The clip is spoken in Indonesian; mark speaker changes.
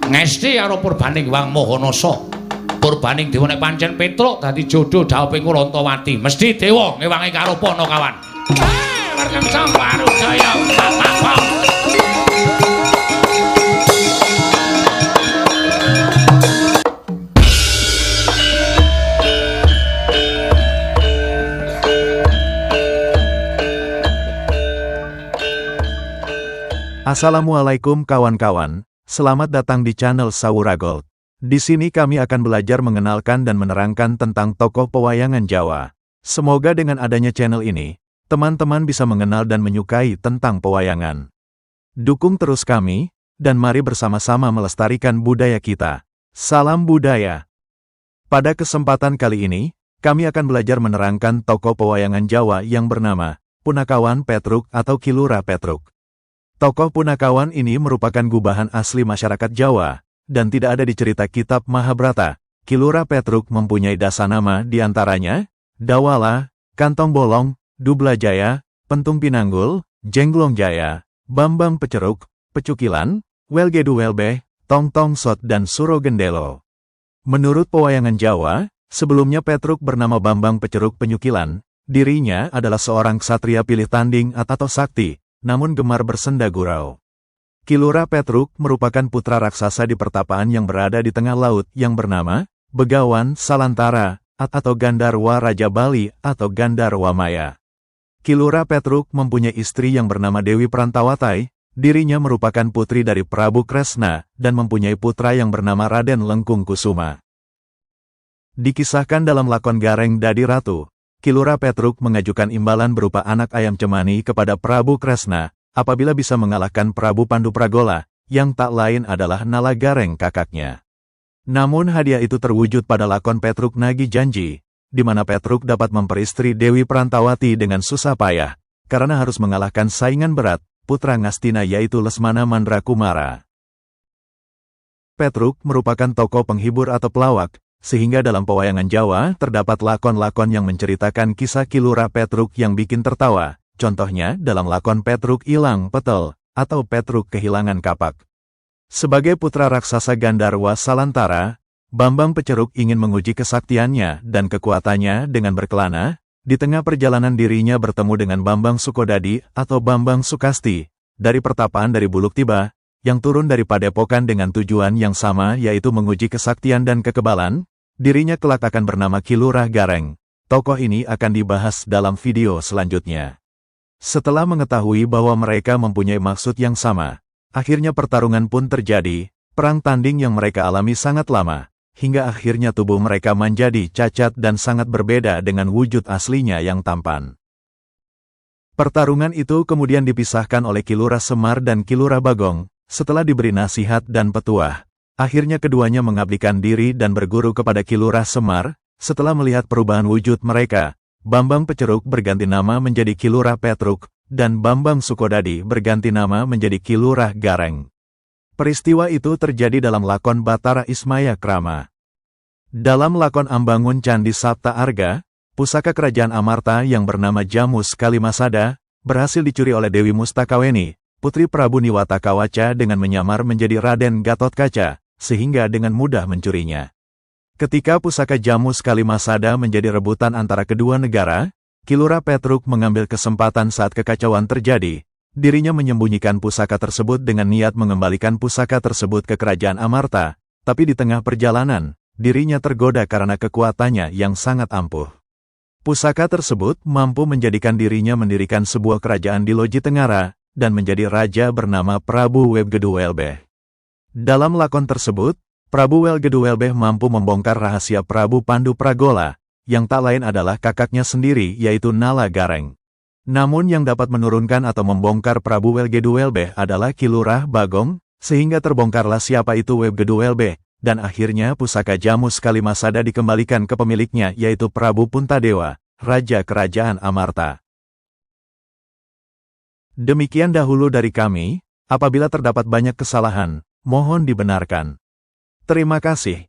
Speaker 1: ngesti karo Purbaning Wang Mahanasa. Purbaning dewa nek pancen Petruk dadi jodoh dhawuhing Kurantawati, mesti dewa ngewangi karo Panakawan. Warkang Sambaru Jaya Tatapa.
Speaker 2: Assalamualaikum kawan-kawan, selamat datang di channel Sawura Gold. Di sini kami akan belajar mengenalkan dan menerangkan tentang tokoh pewayangan Jawa. Semoga dengan adanya channel ini, teman-teman bisa mengenal dan menyukai tentang pewayangan. Dukung terus kami, dan mari bersama-sama melestarikan budaya kita. Salam budaya! Pada kesempatan kali ini, kami akan belajar menerangkan tokoh pewayangan Jawa yang bernama Punakawan Petruk atau Ki Lurah Petruk. Tokoh Punakawan ini merupakan gubahan asli masyarakat Jawa, dan tidak ada di cerita kitab Mahabharata. Ki Lurah Petruk mempunyai dasanama di antaranya, Dawala, Kantong Bolong, Dubla Jaya, Pentung Pinanggul, Jengglong Jaya, Bambang Peceruk, Pecukilan, Welgedu Welbeh, Tong Tong Sot dan Suro Gendelo. Menurut pewayangan Jawa, sebelumnya Petruk bernama Bambang Peceruk Penyukilan, dirinya adalah seorang ksatria pilih tanding atau sakti, namun gemar bersenda gurau. Ki Lurah Petruk merupakan putra raksasa di pertapaan yang berada di tengah laut yang bernama Begawan Salantara atau Gandarwa Raja Bali atau Gandarwa Maya. Ki Lurah Petruk mempunyai istri yang bernama Dewi Prantawatai, dirinya merupakan putri dari Prabu Kresna dan mempunyai putra yang bernama Raden Lengkung Kusuma. Dikisahkan dalam lakon Gareng Dadi Ratu, Ki Lurah Petruk mengajukan imbalan berupa anak ayam cemani kepada Prabu Kresna, apabila bisa mengalahkan Prabu Pandupragola, yang tak lain adalah Nala Gareng kakaknya. Namun hadiah itu terwujud pada lakon Petruk Nagih Janji, di mana Petruk dapat memperistri Dewi Prantawati dengan susah payah, karena harus mengalahkan saingan berat, putra Ngastina yaitu Lesmana Mandrakumara. Petruk merupakan tokoh penghibur atau pelawak, sehingga dalam pewayangan Jawa terdapat lakon-lakon yang menceritakan kisah Ki Lurah Petruk yang bikin tertawa, contohnya dalam lakon Petruk Ilang Petel, atau Petruk Kehilangan Kapak. Sebagai putra raksasa Gandarwa Salantara, Bambang Peceruk ingin menguji kesaktiannya dan kekuatannya dengan berkelana. Di tengah perjalanan dirinya bertemu dengan Bambang Sukodadi atau Bambang Sukasti, dari pertapaan dari Buluk Tiba, yang turun dari padepokan dengan tujuan yang sama yaitu menguji kesaktian dan kekebalan. Dirinya kelak akan bernama Ki Lurah Gareng. Tokoh ini akan dibahas dalam video selanjutnya. Setelah mengetahui bahwa mereka mempunyai maksud yang sama, akhirnya pertarungan pun terjadi. Perang tanding yang mereka alami sangat lama, hingga akhirnya tubuh mereka menjadi cacat dan sangat berbeda dengan wujud aslinya yang tampan. Pertarungan itu kemudian dipisahkan oleh Ki Lurah Semar dan Ki Lurah Bagong. Setelah diberi nasihat dan petuah, akhirnya keduanya mengabdikan diri dan berguru kepada Ki Lurah Semar. Setelah melihat perubahan wujud mereka, Bambang Peceruk berganti nama menjadi Ki Lurah Petruk, dan Bambang Sukodadi berganti nama menjadi Ki Lurah Gareng. Peristiwa itu terjadi dalam lakon Batara Ismaya Krama. Dalam lakon Ambangun Candi Sapta Arga, pusaka kerajaan Amarta yang bernama Jamus Kalimasada, berhasil dicuri oleh Dewi Mustakaweni, putri Prabu Niwata Kawaca dengan menyamar menjadi Raden Gatotkaca, sehingga dengan mudah mencurinya. Ketika pusaka Jamus Kalimasada menjadi rebutan antara kedua negara, Ki Lurah Petruk mengambil kesempatan saat kekacauan terjadi. Dirinya menyembunyikan pusaka tersebut dengan niat mengembalikan pusaka tersebut ke kerajaan Amarta, tapi di tengah perjalanan, dirinya tergoda karena kekuatannya yang sangat ampuh. Pusaka tersebut mampu menjadikan dirinya mendirikan sebuah kerajaan di Loji Tengara, dan menjadi raja bernama Prabu Welgedu Welbeh. Dalam lakon tersebut, Prabu Welgedu Welbeh mampu membongkar rahasia Prabu Pandupragola, yang tak lain adalah kakaknya sendiri yaitu Nala Gareng. Namun yang dapat menurunkan atau membongkar Prabu Welgedu Welbeh adalah Ki Lurah Bagong, sehingga terbongkarlah siapa itu Welgedu Welbeh, dan akhirnya pusaka Jamus Kalimasada dikembalikan ke pemiliknya yaitu Prabu Puntadewa, Raja Kerajaan Amarta. Demikian dahulu dari kami, apabila terdapat banyak kesalahan, mohon dibenarkan. Terima kasih.